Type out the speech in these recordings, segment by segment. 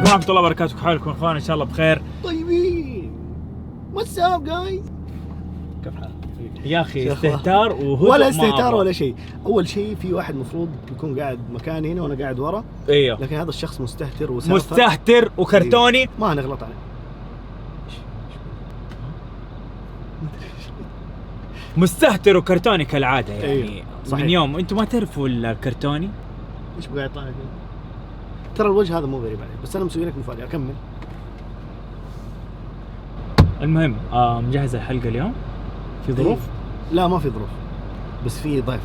عليكم ورحمة الله وبركاته. كيف حالكم اخوان؟ ان شاء الله بخير. طيبين. واتس اب جايز؟ كيف حالك يا اخي؟ استهتار وهدوء ولا استهتار ولا شيء. اول شيء في واحد مفروض يكون قاعد مكاني هنا وانا قاعد ورا. ايوه لكن هذا الشخص مستهتر مستهتر وكرتوني. أيوه. ما نغلط عليه. مستهتر وكرتوني كالعادة يعني. أيوه. من يوم انتم ما تعرفوا الكرتوني. ايش بقى يطلع لك؟ ترى الوجه هذا مو غريب عليه، بس انا مسوي لك مفاجأة. اكمل. المهم مجهز الحلقة اليوم. في ظروف؟ لا ما في ظروف، بس في ضيف.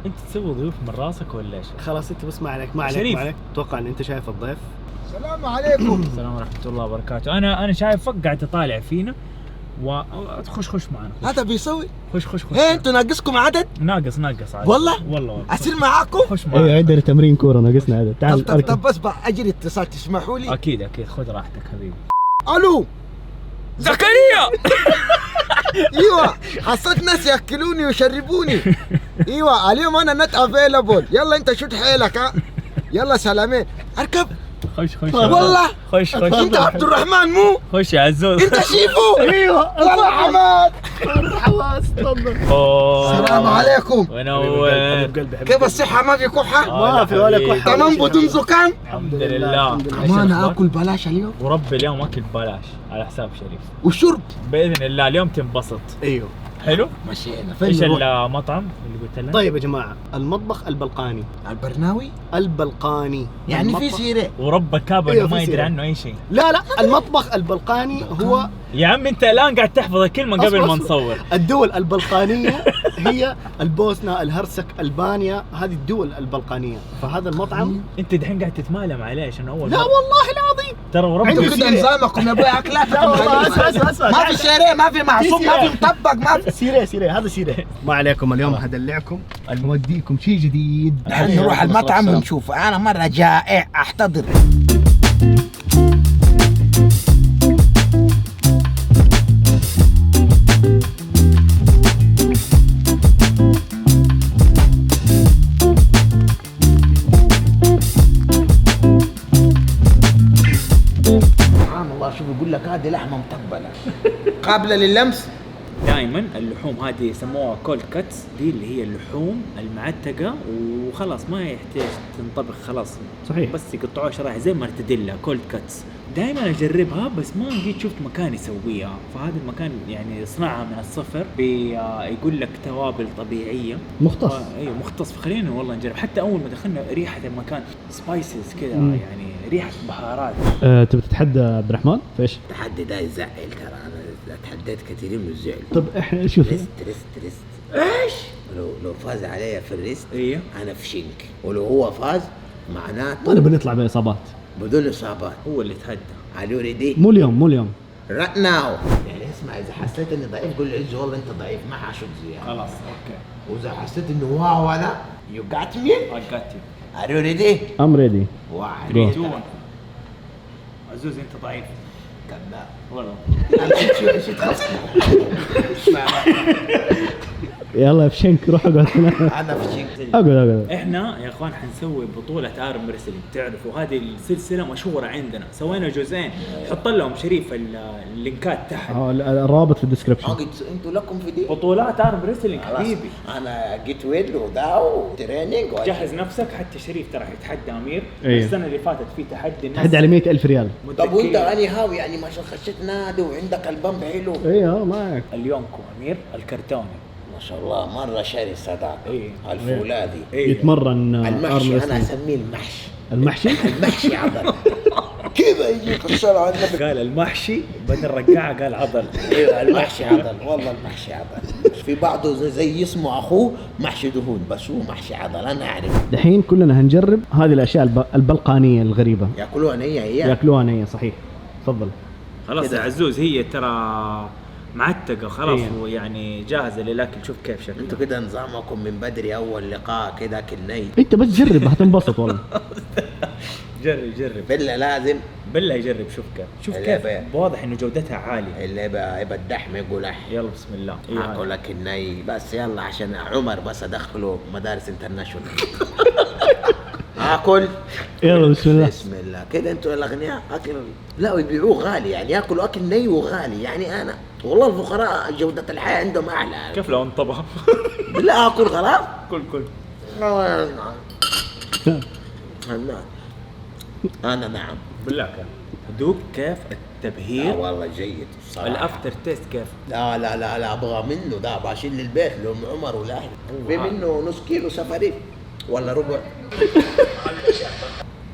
انت تسوي ضيوف من راسك ولا ايش؟ خلاص انت بس ما عليك ما شريف. عليك. اتوقع ان انت شايف الضيف. السلام عليكم. السلام ورحمة الله وبركاته. انا شايفك قاعد تطالع فينا خش معنا. هذا بيسوي؟ خش ايه انتوا ناقصكم عدد؟ ناقص عادي. والله اسير معاكم؟ خش معنا. ايوه عندنا تمرين كورة ناقصنا عدد. تعال طب بس اجري اتصال تسمحوا لي؟ اكيد خذ راحتك حبيبي. الو زكريا. ايوه حصلت ناس ياكلوني ويشربوني. ايوه اليوم انا نت افيلابل. يلا انت شوت حيلك ها. يلا سلامين. اركب. خش والله خش انت عبد الرحمن مو؟ خش يا عزوز. انت شيفو؟ ايوه والله حماد. حواس. تفضل. السلام عليكم. ونور. كيف الصحة؟ ما في كحة؟ ما في ولا كحة. تمام بدون زكام؟ الحمد لله. ما انا اكل بلاش اليوم. ورب اليوم اكل ببلاش على حساب شريف. والشرب باذن الله اليوم تنبسط. ايوه حلو. مشينا. ايش فين نروح؟ المطعم اللي قلت لنا؟ طيب يا جماعة، المطبخ البلقاني. البرناوي؟ البلقاني يعني في المطبخ- سيرة. ورب كابا أيوة، انه ما في يدري سيرة. عنه اي شيء. لا المطبخ البلقاني هو يا عم انت الان قاعد تحفظ الكلمه قبل أصبر. ما نصور. الدول البلقانية. هي البوسنة، الهرسك، ألبانيا، هذه الدول البلقانية. فهذا المطعم انت دحين قاعد تتمالم عليه عشان اول لا مرة. والله العظيم. ترى ورب انتوا عندك كده سيرة. نظامكم يا ابوي اكلاتكم لا والله غريبة. اسمع ما في شيرة، ما في معصوم، ما في مطبق، ما في. سيرة هذا سيرة. ما عليكم اليوم هدلعكم اوديكم شيء جديد. الحين نروح المطعم ونشوف. انا مرة جائع احتضر. سبحان الله، شوف يقول لك هذه لحمة متبلة قابلة لللمس. دائما اللحوم هذه يسموها كولد كاتس، دي اللي هي اللحوم المعتقه وخلاص ما يحتاج تنطبخ خلاص. صحيح. بس يقطعوها شرايح زي مرتديلا كولد كاتس. دائما اجربها بس ما لقيت شفت مكان يسويها، فهذا المكان يعني صنعها من الصفر. يقول لك توابل طبيعيه مختص. ايوه مختص. فخلينا والله نجرب. حتى اول ما دخلنا ريحه المكان سبايسز كذا، يعني ريحه بهارات. تبي تتحدى عبد الرحمن في ايش؟ التحدي ده يزعل ترى. انا تحديت كثيرين من الزعل. طب احنا شوف ريست ايش؟ لو فاز عليا في الريست ايوه انا في شنك، ولو هو فاز معناته انا بنطلع باصابات. بدون اصابات. هو اللي تهدى. علي ريدي مو اليوم right now. يعني اسمع، اذا حسيت اني ضعيف قول لي عز والله انت ضعيف، ما حاشد زياده. خلاص اوكي. واذا حسيت انه واو انا يو جات مي. I got you. علي ريدي ام ريدي. واحد 3 2 1. عزوز انت ضعيف كذاب. والله. انا شو تخصني؟ يلا في شنك روح اقعد هنا. انا في شنك. اقعد. احنا يا اخوان حنسوي بطولة ارم ريسلينج. تعرفوا هذه السلسلة مشهورة عندنا، سوينا جزئين. حط لهم شريف اللينكات تحت. الرابط في الديسكربشن. انتوا لكم في دي بطولات ارم ريسلينج حبيبي. انا جيت ويل وداو تريننج جهز نفسك. حتى شريف ترى يتحدى امير. أيوه. السنة اللي فاتت في تحدي الناس تحدي على 100,000 ريال. طب وانت اني هاوي يعني ما شاء خشيت نادي وعندك البامب حلو. ايوه معك. اليونكو امير الكرتوني. ما شاء الله مرة شرس هذاك. إيه. الفولاذي. يتمرن المحشي arm انا wrestling. اسميه المحشي. المحشي. المحشي عضل كذا يجيك الصلاة على النبي. قال المحشي بدل رقعة قال عضل. ايوه المحشي عضل، والله المحشي عضل. في بعضه زي اسمه اخوه محشي دهون، بس هو محشي عضل انا اعرف. دحين كلنا هنجرب هذه الاشياء البلقانيه الغريبه. ياكلوها هي ياكلوها نيه. صحيح. تفضل. خلاص يا عزوز هي ترى معتقة خلاص. إيه. ويعني جاهزة للاكل. شوف كيف شكلها. انتوا كده نظامكم من بدري، اول لقاء كده اكل ني. انت بس جرب هتنبسط والله. جرب بالله لازم. بالله يجرب. شوف اللي كيف بقى. واضح انه جودتها عالية. اللي يبقى الدحم يقول اح. يلا بسم الله. اكل اكل ني بس. يلا عشان عمر بس ادخله مدارس انترناشونال. اكل. يلا بسم الله. بسم الله كده. انتوا الاغنياء اكل لا ويبيعوه غالي، يعني ياكلوا اكل ني وغالي. يعني انا والله الفقراء جودة الحياة عندهم اعلى. كيف لو انطبخ؟ بالله اكل خلاص. كل انا نعم. بالله كيف دوق كيف التبهير والله جيد الصراحة. الافتر تيست كيف؟ لا ابغى منه ده، بشيل للبيت لام عمر والاهل. في منه نص كيلو سفري ولا ربع.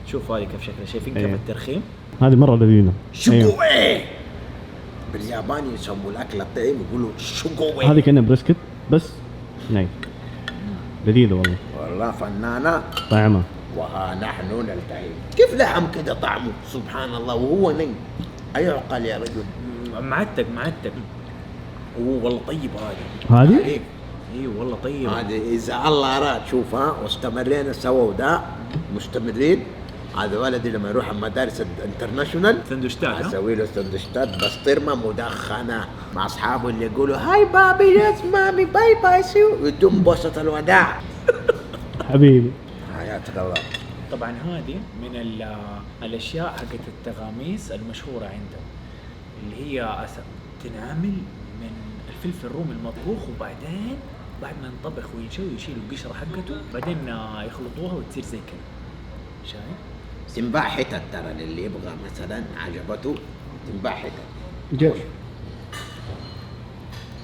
شوف هذه كيف شكلها، شايفين كيف أيوه. الترخيم؟ هذه مرة لذيذة. شوكوي بالياباني يسموا الاكل الطعيم يقولوا شوكوي. هذه كأنها بريسكت بس ناي، لذيذة والله. والله فنانة. طعمة. وها نحن نلتهي. كيف لحم كده طعمه سبحان الله وهو ني؟ أيعقل يا رجل. معتق هو والله طيب هذا. هذه؟ عليك. اي والله طيب. هذا إذا الله أراد شوف ها، واستمرينا سوا وده مستمرين. هذا ولدي لما يروح المدارس الانترناشونال سندوشتات اسوي له سندوشتات بسطرمه مدخنه مع اصحابه اللي يقولوا هاي بابي يس مامي باي باي سيو، ويدوم بوسه الوداع. حبيبي. حياتك الله. طبعا هذه من الاشياء حقت التغاميس المشهوره عندهم، اللي هي تنعمل من الفلفل الرومي المطبوخ، وبعدين بعد ما ينطبخ وينشوي يشيلوا القشره حقته، بعدين يخلطوها وتصير زي كذا. شايف؟ تنباع حتت ترى اللي يبغى مثلا عجبته تنباع حتت. جيش.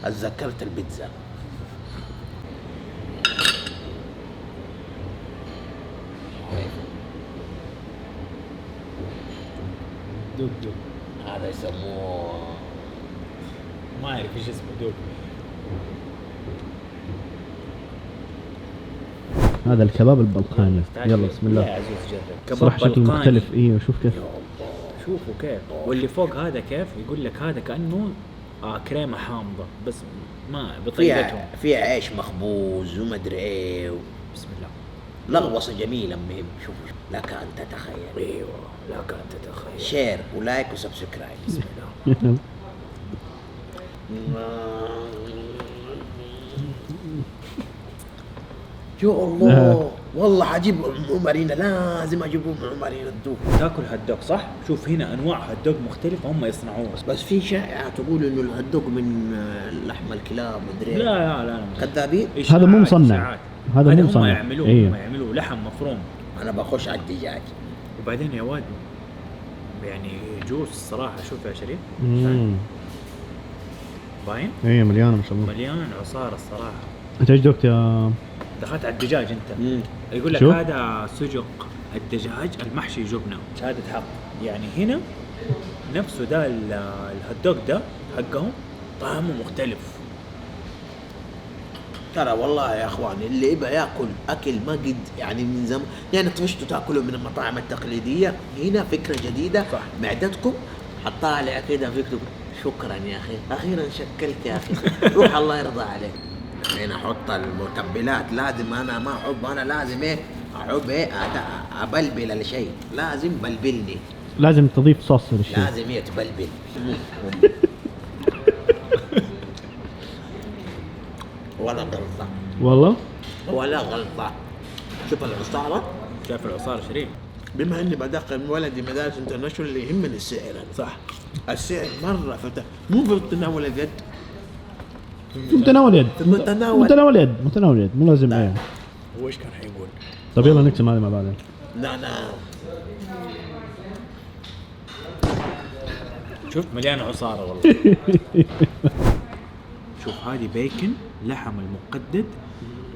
اتذكرت البيتزا. دوق هذا يسموه ما اعرف ايش اسمه. دوق. هذا الكباب البلقاني. يلا بسم يا الله. عزوز جرب صراحة شكله بلقاني. مختلف. ايوه شوف كيف. شوفوا كيف، واللي فوق هذا كيف يقول لك هذا كأنه كريمة حامضة بس ما بطريقتهم. فيها عيش مخبوز ومدري ايه بسم الله. لغوصة جميلة مهم. شوف لك ان تتخيل. ايوه لك ان تتخيل. شير ولايك وسبسكرايب. بسم الله. يا الله والله حجيب عمرين، لازم اجيب عمرين الدوق. تاكل هالدوغ صح؟ شوف هنا انواع هالدوغ مختلفة هم يصنعوها. بس في شائعة تقول انه الهدوق من لحم الكلاب مدري لا لا لا كذابين. هذا مو مصنع. إشاعات. هذا مو هم مصنع. يعملوه. أيوه. هم يعملوه لحم مفروم. انا بخش على الدجاج. وبعدين يا واد يعني جوس صراحة. شوف يا شريف باين ايه مليانة ما شاء الله. مليان عصارة الصراحة. انت ايش دوقت يا دخلت على الدجاج انت. يقول لك شو؟ هذا سجق الدجاج المحشي جبنه، شهاده حق. يعني هنا نفسه ده الهوت ده حقهم طعمه مختلف. ترى والله يا اخواني اللي يبغى ياكل اكل ما قد يعني من زمان، يعني طفشتوا تاكلوا من المطاعم التقليديه، هنا فكره جديده. صح. معدتكم حطالع كده فكرة. شكرا يا اخي اخيرا شكلت يا اخي. روح الله يرضى عليك. هنا احط المتبلات لازم. انا ما احب، انا لازم ايه احب ايه ابلبل الشيء. لازم بلبلني. لازم تضيف صوص للشيء. لازم يتبلبل. ولا غلطة والله ولا غلطة. شوف العصارة. شايف العصارة شريف؟ بما اني بدخل ولدي مدارس انترناشونال اللي يهمني السعر. صح. السعر مرة مو في تناول اليد. في متناول يد. في المتناول. متناول يد. متناول يد مو لازم. ايه. هو ايش كان حيقول؟ طيب يلا نقسم هذه مع بعض. لا شوف مليان عصارة والله. شوف هذه بيكن لحم المقدد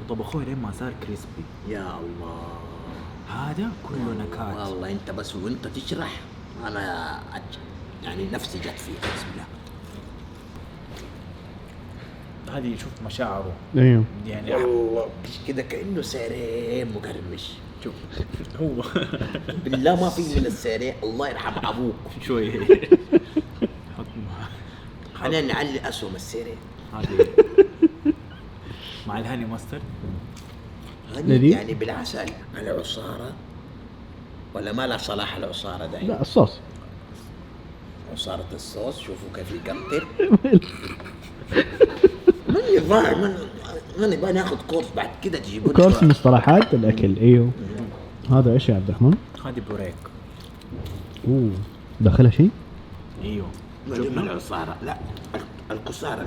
وطبخوه لين ما صار كريسبي. يا الله هذا كله نكهات. والله انت بس وانت تشرح انا يعني نفسي جت فيها. بسم الله. هذه شوف مشاعره ايوه يعني. والله كده كانه سيرين مقرمش. شوف هو بالله ما في من السيرين. الله يرحم ابوك. شوي حط خلينا نعلي اسهم السيرين. هذه مع الهاني ماسترد. لذيذ. يعني بالعسل. العصارة ولا ما لا صلاح العصارة دايما. لا الصوص. عصارة الصوص شوفوا كيف يقطر. من الظاهر من نبغى ناخذ كورس بعد كده تجيبون كورس مصطلحات الاكل. ايوه هذا ايش يا عبد الرحمن؟ هذه بوريك. اوه داخلها شيء؟ ايوه من العصارة، لا الكسارة.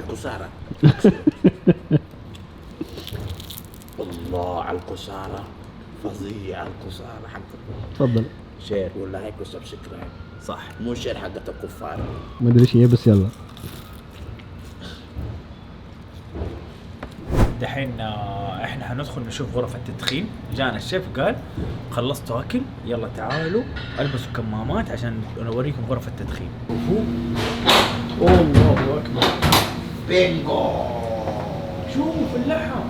الله على الكسارة، فظيع الكسارة حقته. تفضل. شير ولا هيك سبسكرايب؟ صح. مو شير حقت الكفار. ما ادري ايش هي بس يلا. دحين احنا حندخل نشوف غرف التدخين. جانا الشيف قال خلصتوا اكل يلا تعالوا البسوا كمامات عشان نوريكم غرف التدخين. الله اكبر. بينجو. شوف اللحم.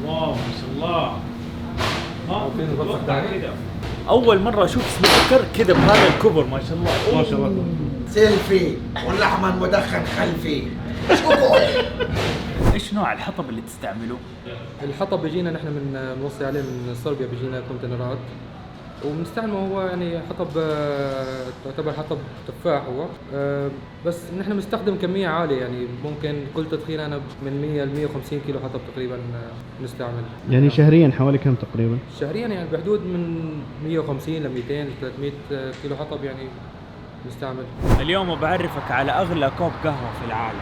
واو ما شاء الله. كده اول مره اشوف سموكر كده بهذا الكبر ما شاء الله. ما شاء الله. سيلفي واللحم المدخن خلفي. ايش نوع الحطب اللي تستعملوه؟ الحطب بيجينا نحن بنوصي عليه من صربيا، بيجينا كونتينرات وبنستعمله. هو يعني حطب تعتبر حطب تفاح هو، بس نحن بنستخدم كمية عالية، يعني ممكن كل تدخين أنا من 100 ل 150 كيلو حطب تقريبا بنستعمل. يعني شهريا حوالي كم تقريبا؟ شهريا يعني بحدود من 150 ل 200 ل 300 كيلو حطب يعني نستعمل. اليوم بعرفك على اغلى كوب قهوه في العالم.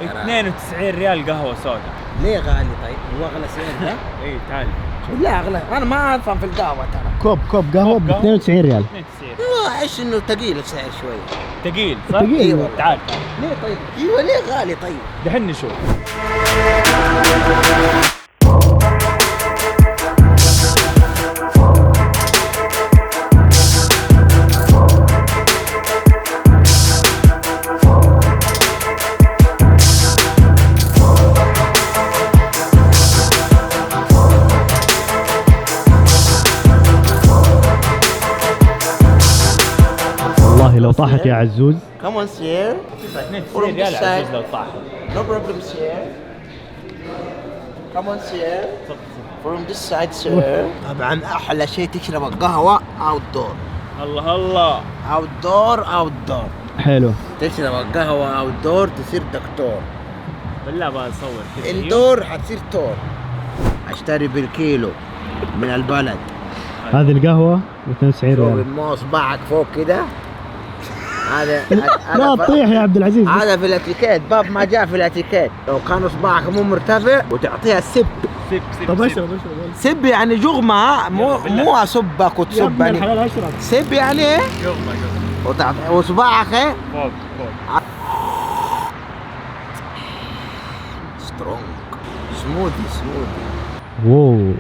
92 ريال قهوه سوداء. ليه غالي طيب؟ هو اغلى سعر ده؟ اي تعال لا اغلى، انا ما افهم في القهوه ترى. كوب قهوه ب 92 ريال. 92 احس انه ثقيل السعر شويه. ثقيل صح؟ ثقيل. ايوه تعال ليه طيب؟ ايوه ليه غالي طيب؟ دحين نشوف. والله لو طاحت يا عزوز. Come on sir. 92 ريال عزيز لو طاح. No problem sir. Come on sir. From this side sir. طبعا احلى شيء تشرب القهوه outdoor. الله outdoor. حلو. تشرب القهوه outdoor تصير دكتور. بالله بقى اصور كذا. اندور حتصير تور. اشتري بالكيلو من البلد. هذه القهوه ب 92 شوف ريال. مو اصبعك فوق كده. هذا لا تطيح يا عبد العزيز. هذا في الاتيكيت، باب ما جاء في الاتيكيت. لو كان اصبعك مو مرتفع وتعطيها سب. طب اشرب سب يعني جغمة، مو اسبك يا وتسبني. الحلال اشرب. سب يعني ايه؟ جغمة واصبعك ايه؟ فوق سترونج سموذي. واو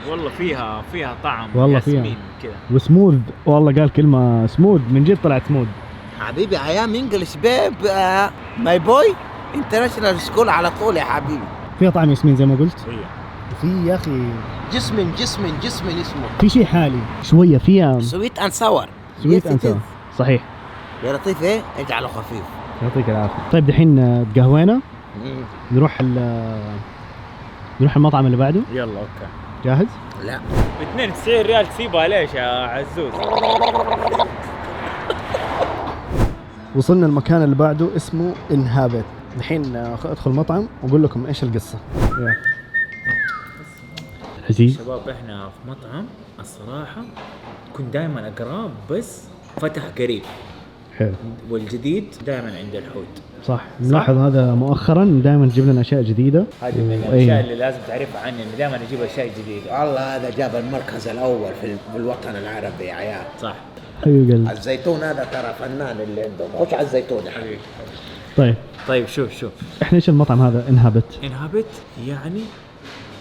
والله فيها طعم والله فيها. ياسمين كذا. وسموث. والله قال كلمه سموث من جد طلعت سموث. حبيبي ايام انجلش بيب ماي بوي انترناشونال سكول على طول يا حبيبي. فيها طعم ياسمين زي ما قلت. هي في يا اخي جسمن اسمه في شيء حالي شويه فيها. سويت اند ساور. سويت انسى. صحيح. يا لطيف ايه اجعله خفيف. يعطيك العافيه. طيب دحين تقهوينا نروح المطعم اللي بعده. يلا اوكي جاهز؟ لا ب 92 ريال تسيبها ليش يا عزوز؟ وصلنا المكان اللي بعده اسمه انهابت. الحين ادخل مطعم واقول لكم ايش القصه. يلا عزيز. شباب احنا في مطعم الصراحة كنت دائما اقراه بس فتح قريب، حلو. والجديد دائما عند الحوت. صح نلاحظ هذا مؤخرا دائما تجيب لنا اشياء جديده. هذه من الاشياء اللي لازم تعرفها عني، اني دائما اجيب اشياء جديدة. والله هذا جاب المركز الاول في الوطن العربي يا عيال. صح. ايوه قلب. الزيتون هذا ترى فنان اللي عندهم. خش على الزيتون يا حبيبي. طيب شوف احنا ايش المطعم هذا انهابت؟ انهابت يعني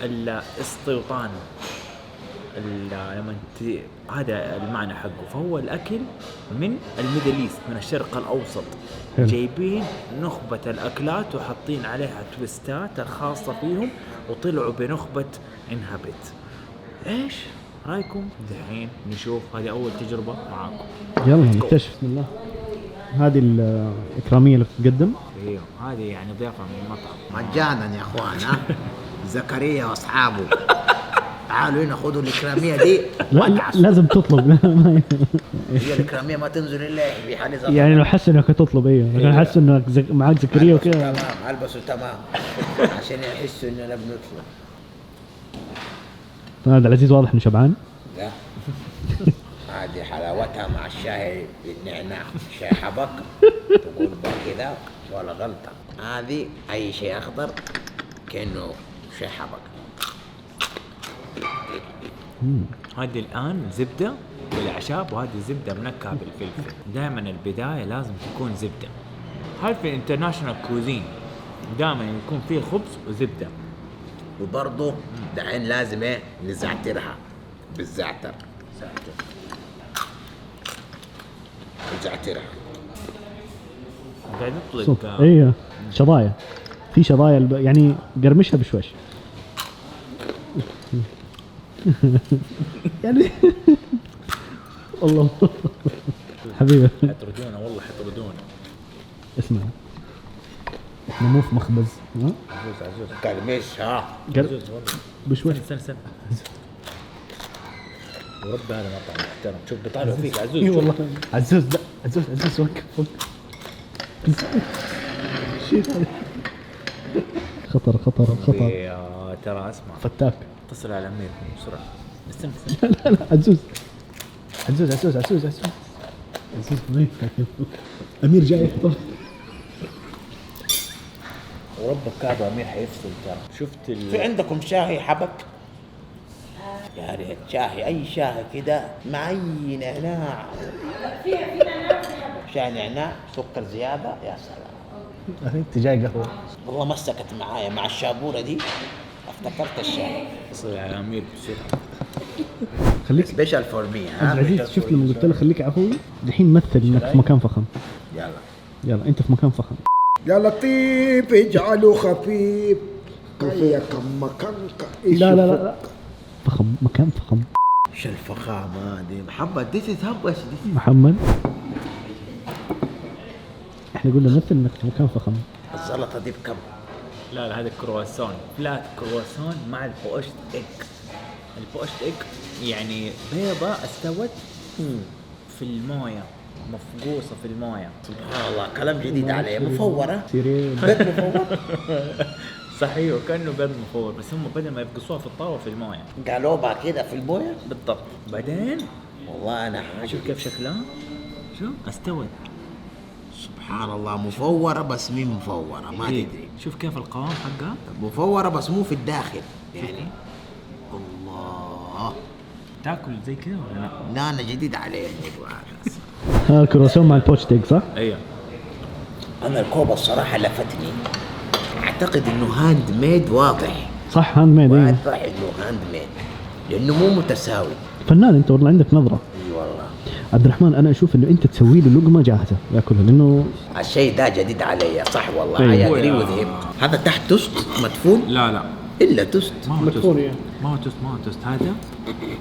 الاستيطان، لما هذا المعنى حقه. فهو الاكل من الميدل ايست، من الشرق الاوسط. حلو. جايبين نخبة الاكلات وحاطين عليها تويستات الخاصة فيهم، وطلعوا بنخبة انهابت. ايش رايكم دحين نشوف؟ هذه اول تجربة معاكم. يلا نكتشف. بسم الله. هذه الاكراميه اللي بتقدم. ايوه هذه يعني ضيافة من المطعم مجانا يا اخوان. ها زكريا واصحابه تعالوا هنا خذوا الاكراميه دي. لا لازم تطلب. هي الاكراميه ما تنزل الا بحال زفر. يعني لو حس انك تطلب لو حس انك معك زكريا وكذا. تمام البسوا تمام عشان يحسوا اننا بنطلب. هذا العزيز واضح انه شبعان. لا هذه حلاوتها مع الشاي بالنعناع، شاي حبق تقول كذا ولا غلطة. هذه أي شيء أخضر كأنه شاي حبق. هذه الآن زبدة بالأعشاب، وهذه زبدة منكهة بالفلفل. دائما البداية لازم تكون زبدة. هل في الانترناشونال كوزين دائما يكون فيه خبز وزبدة. وبرضه دحين لازم ايه نزعترها بالزعتر. نزعترها قاعد صوت يطلق ايه شظايا، في شظايا يعني قرمشها بشويش يعني الله حبيبي حيطردونا والله حيطردونا. اسمع احنا مو في مخبز ها؟ عزوز كرمش ها بشويش استنى ورب هذا مطعم محترم. شوف بيطالعوا فيك عزوز. اي والله عزوز لا عزوز وقف شيء خطر ترى اسمع فتاك اتصل على امير بسرعه. استنى لا عزوز ضيف امير جاي ورب الكعبه امير حيفصل ترى. شفت في عندكم شاهي حبك؟ يا ريت شاهي، اي شاهي كده مع اي نعناع. في نعناع شاي نعناع سكر زياده يا سلام. انت جاي قهوه والله مسكت معايا مع الشابوره دي افتكرت الشاي. اتصل على امير بسرعه. خليك سبيشال فور مي عبد العزيز. شفت لما قلت له خليك عفوي الحين مثل انك في مكان فخم. يلا انت في مكان فخم. يا لطيف اجعله خفيف كيكم مكانك. لا فخم، مكان فخم. شو الفخامه دي محمد؟ ديس از هب محمد احنا قلنا مثل انك في مكان فخم. الزلطه دي بكم؟ لا هذا كرواسون، فلات كرواسون مع البوشت ايج. البوشت ايج يعني بيضة استوت في المويه، مفقوصة في المويه. سبحان الله كلام جديد عليه. مفورة سيرين بيت مفور. صحيح وكأنه بيض مفور، بس هم بدل ما يفقصوها في الطاوة في المويه. قالوبها كده في المويه بالضبط. بعدين والله انا شوف كيف شكلها، شوف استوت. سبحان الله مفورة بس مين مفورة ما إيه. تدري. شوف كيف القوام حقها مفورة بس مو في الداخل يعني. الله تاكل زي كذا ولا لا؟ لا انا جديد عليه الموضوع. هذا الكرواسون مع البوتش ديك صح؟ ايوه. انا الكوبا الصراحة لفتني. اعتقد انه هاند ميد واضح. صح هاند ميد. واضح انه هاند ميد لانه مو متساوي. فنان انت والله عندك نظرة. اي والله. عبد الرحمن انا اشوف انه انت تسوي له لقمة جاهزة ياكلها لانه الشيء ده جديد علي صح والله. أيوة. I agree with him. هذا تحت توست مدفون؟ لا الا توست. ما هو توست. مدفون يعني. ما هو توست هذا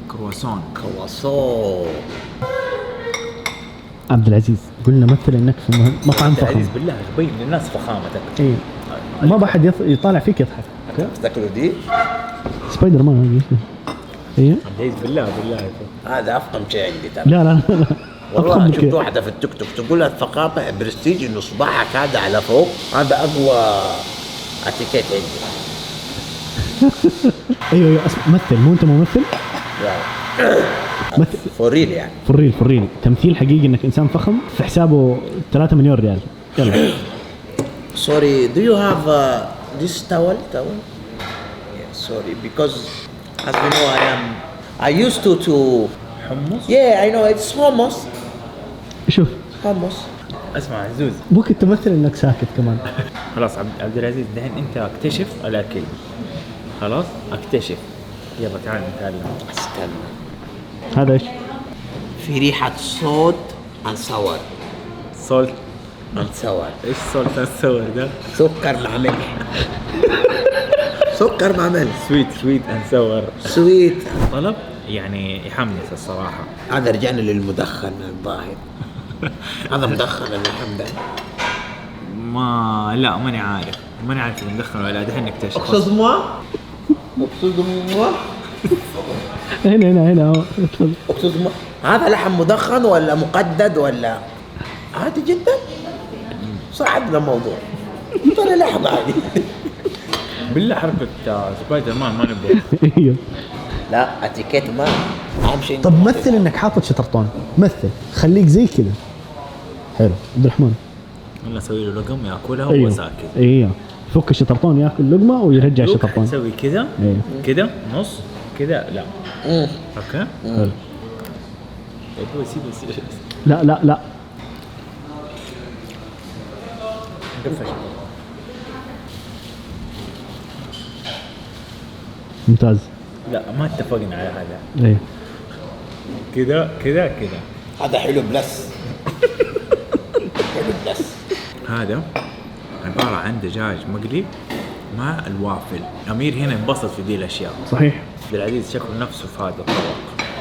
كرواسون. كرواسون. عبد العزيز قلنا مثل انك في مطعم فخم. عزيز بالله تبين للناس فخامتك. اي ما بحد يطالع فيك يضحك. اوكي تاكلوا دي؟ سبايدر مان هذه. ايوه عزيز بالله هذا افخم شيء عندي ترى. لا والله أفخم شفت كده. واحدة في التيك توك تقول لها الثقافة برستيج انه صباعك هذا على فوق، هذا اقوى اتيكيت عندي. ايوه اسمع مثل مو انت ممثل مثل فوريل يعني. فريل تمثيل حقيقي انك انسان فخم في حسابه 3 مليون ريال. يلا Sorry, do you have this towel? Yeah, sorry, because as you know I used to حمص. yeah I know it's hummus. شوف hummus. اسمع عزوز، ممكن تمثل انك ساكت كمان. خلاص عبد العزيز دحين انت اكتشف الاكل. خلاص اكتشف. يلا تعال نتعلم. استنى هذا ايش؟ في ريحة صوت عن صور. سولت. عن صور. ايش سولت الصور ده؟ سكر مع ملح. سكر مع ملح. سويت انصور. سويت. طلب يعني يحمس الصراحة. هذا رجعنا للمدخن الظاهر. هذا مدخن اللحم ده. لا ماني عارف اذا مدخن ولا لا. دحين نكتشف. اقصد ما هنا اقصد ما هذا لحم مدخن ولا مقدد ولا عادي جدا. صعبنا الموضوع. ترى لحم عادي. بالله حركة سبايدر مان ما نبغى. ايوه لا اتيكيت ما اهم شيء. طب مثل انك حاطط شطرطون، مثل خليك زي كذا. حلو عبد الرحمن. ولا اسوي له لقم ياكلها ايوه وهو ساكت. ايوه فك الشطرطون ياكل لقمه ويرجع الشطرطون. اسوي كذا ايوه كذا نص كذا لا. اوكي حلو. سيبه لا لا لا قفش. ممتاز. لا ما اتفقنا على هذا. ايه كذا كذا كذا. هذا حلو بلس. حلو بلس. هذا عبارة عن دجاج مقلي مع الوافل. أمير هنا انبسط في دي الأشياء. صحيح. عبد العزيز شكله نفسه في هذا الطبق،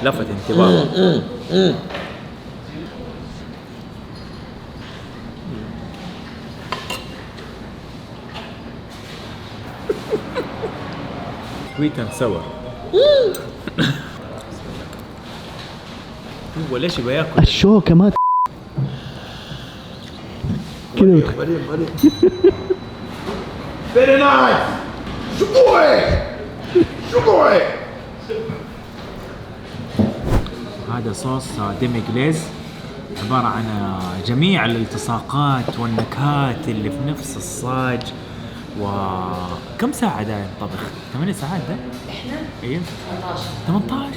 لفت انتباهه. سويت اند سور. هو ليش يبغى ياكل؟ الشوكه ما كذا مريم فيري نايس. شو قوي هذا صوص ديمي جليز، عبارة عن جميع الالتصاقات والنكهات اللي في نفس الصاج. وكم ساعة ده ينطبخ؟ 8 ساعات ده؟ احنا؟ ايوه 18.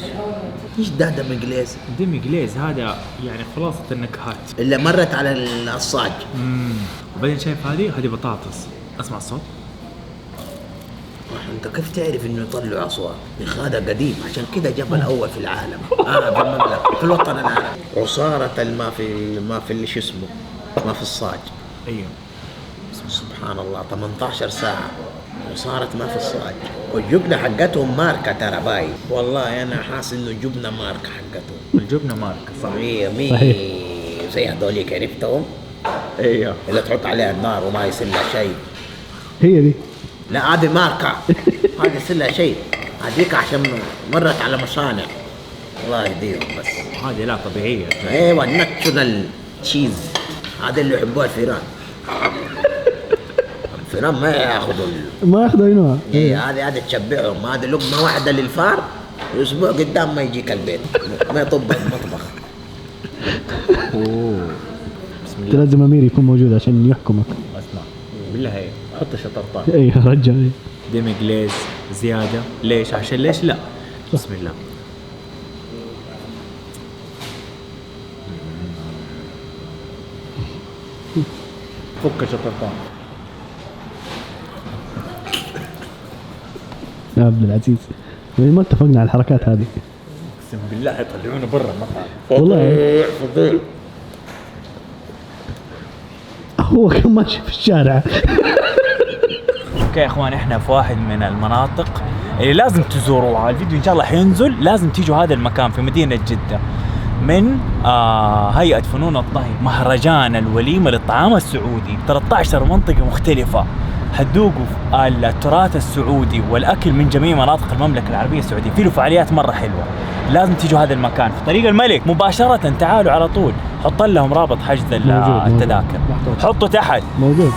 ايش ده انجليزي؟ ديمي جليز هذا يعني خلاصة النكهات اللي مرت على الصاج. وبعدين شايف هذه بطاطس. اسمع الصوت. انت كيف تعرف انه يطلعوا اصوات؟ يا اخي هذا قديم، عشان كذا جاب الاول في العالم. في المملكه، في الوطن العربي. عصارة ما في شو اسمه، ما في الصاج. ايوه سبحان الله 18 ساعة وصارت ما في الصاج. والجبنة حقتهم ماركة ترى باي. والله أنا حاسس إنه جبنة ماركة حقتهم. الجبنة ماركة صح. مية زي هذوليك عرفتهم؟ ايوه اللي تحط عليها النار وما يصير لها شيء. هي دي. لا هذه ماركة. هذه يصير لها شيء. هذيك عشان مرت على مصانع. الله يهديهم بس. هذه لا طبيعية. ايوه الناتشورال تشيز. هذا اللي يحبوها الفيران. الفيران ما ياخذوا ينوها. ايه هذه تشبعهم. هذه لقمه واحده للفار، اسبوع قدام ما يجيك البيت، ما يطب المطبخ. اوه بسم انت الله. لازم امير يكون موجود عشان يحكمك. اسمع بالله هي حط شطرطان. ايوه رجع. ديمي جليز زيادة. ليش؟ عشان ليش لا. بسم الله. فك شطرطان. يا عبد العزيز ما اتفقنا على الحركات هذه. اقسم بالله يطلعونه برا المطعم. والله فضيل. هو كان ماشي في الشارع. اوكي يا اخوان، احنا في واحد من المناطق اللي لازم تزوروها. الفيديو ان شاء الله حينزل، لازم تيجوا هذا المكان في مدينة جدة من هيئة فنون الطهي، مهرجان الوليمة للطعام السعودي. 13 منطقة مختلفة حتذوقوا التراث السعودي والأكل من جميع مناطق المملكة العربية السعودية. فيه فعاليات مرة حلوة، لازم تيجوا هذا المكان في طريق الملك مباشرة. تعالوا على طول، حط لهم رابط حجز التذاكر، حطوا تحت موجود.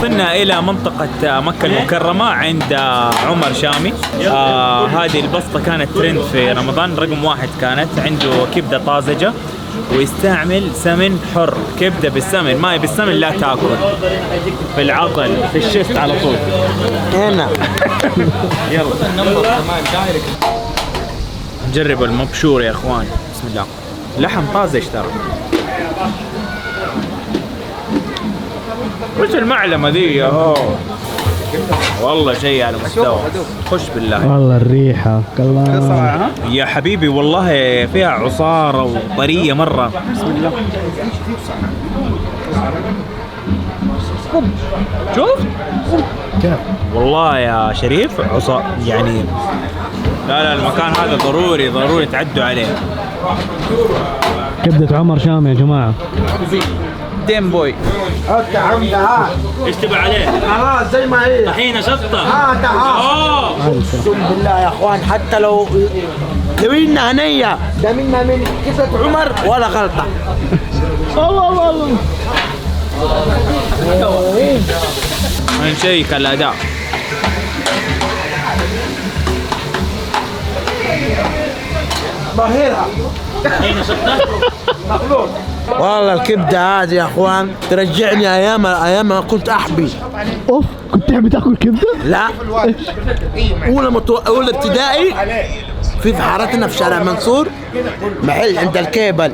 وصلنا إلى منطقة مكة المكرمة عند عمر شامي. هذه البسطة كانت ترند في رمضان، رقم 1 كانت عنده كبدة طازجة ويستعمل سمن حر. كبدة بالسمن، ما بالسمن لا تاكل، في العضل في الشست على طول. هنا يلا نجرب المبشور يا اخوان. بسم الله. لحم طازج ترى. وش المعلمة ذي يا هو؟ والله شيء على مستوى. خش بالله. والله الريحة كلام يا حبيبي، والله فيها عصارة وطرية مرة. بسم الله. شوف كيف؟ والله يا شريف يعني لا المكان هذا ضروري تعدوا عليه. كبدة عمر شام يا جماعة. ديم بوي. هات يا عمده هات. ايش تبع عليه؟ خلاص زي ما هي. طحينة شطة. هات اقسم بالله يا اخوان حتى لو كوينا هنيه ده منا من كبدة عمر ولا غلطه. الله نشيك الأداء. ظاهرها طحينة شطة. والله الكبده هذه يا اخوان ترجعني ايام ما كنت احبي. اوف، كنت تحب تاكل كبدة؟ لا اولى ابتدائي في حارتنا في شارع منصور محل عند الكيبل،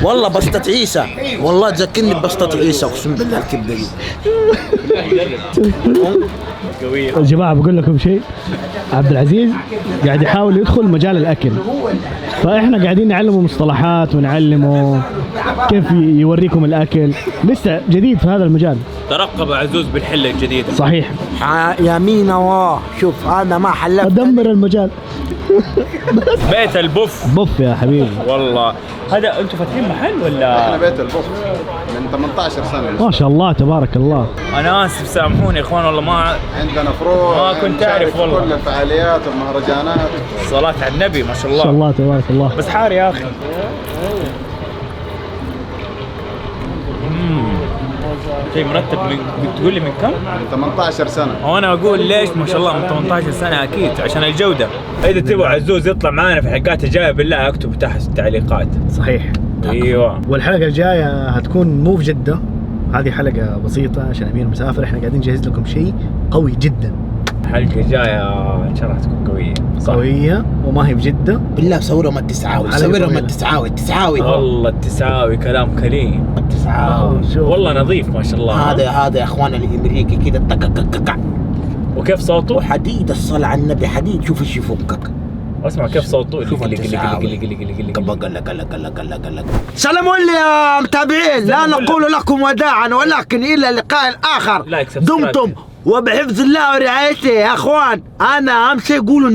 والله بسطة عيسى، والله تذكرني ببسطة عيسى اقسم بالله الكبده دي. يا جماعة بقول لكم شيء، عبد العزيز قاعد يحاول يدخل مجال الأكل، فإحنا قاعدين نعلمه مصطلحات ونعلمه كيف يوريكم الأكل، لسه جديد في هذا المجال. ترقب عزوز بالحلة الجديدة. صحيح. يمين الله شوف انا ما حلفت. أدمر المجال. بيت البوف. بوف يا حبيبي. والله هذا انتم فاتحين محل ولا؟ احنا بيت البوف من 18 سنه. ما شاء الله تبارك الله. انا اسف سامحوني يا اخوان والله ما عندنا فروع، ما كنت أعرف والله. كل الفعاليات والمهرجانات. صلاة على النبي ما شاء ما شاء الله. الله تبارك الله. بس حار يا اخي. شيء مرتب من بتقول لي من كم؟ من 18 سنه. وانا اقول ليش ما شاء الله من 18 سنه اكيد عشان الجوده. اذا تبغى عزوز يطلع معنا في الحلقات الجايه بالله اكتبوا تحت التعليقات. صحيح. ايوه. والحلقة الجاية هتكون مو في جدة، هذه حلقة بسيطة عشان أمير مسافر، إحنا قاعدين نجهز لكم شيء قوي جدا. الحلقه الجايه ان شاء الله تكون قويه. صح. قوية وما هي في جدة. بالله سوي التسعاوي، سوي التسعاوي. والله التساوي كلام كريم. التسعاوي والله نظيف ما شاء الله. هذا يا اخوان الامريكي كده تكككك وكيف صوته؟ وحديد الصلاة على النبي حديد. شوف ايش يفكك. اسمع كيف صوته. شوف التسعاوي. سلام عليكم يا متابعين، لا نقول لكم وداعا ولكن الى اللقاء الاخر. دمتم وبحفظ الله ورعايته يا اخوان. انا امس يقولوا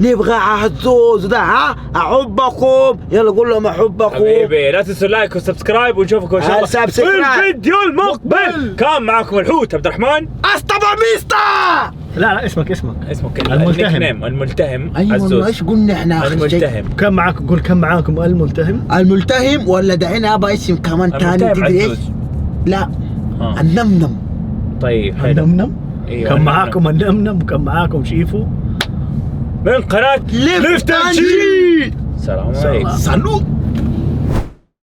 نبغى عزوز ده، ها احبكم، يلا قول لهم احبكم حبيبي. لا تنسوا لايك وسبسكرايب ونشوفكم ان شاء الله في الفيديو المقبل. كان معكم الحوت عبد الرحمن. استبع ميستا. لا اسمك الملتهم ايوه عزوز. ايش قلنا احنا اخر شيء؟ الملتهم. كم معاكم؟ قول كم معاكم الملتهم ولا دحين ابغى اسم كمان ثاني تدري ايش؟ لا النمنم. طيب حلو. النمنم. أيوة كم معاكم النمنم وكم معاكم شيفو من قناة ليفت تنشيد. سلام عليكم. سلام.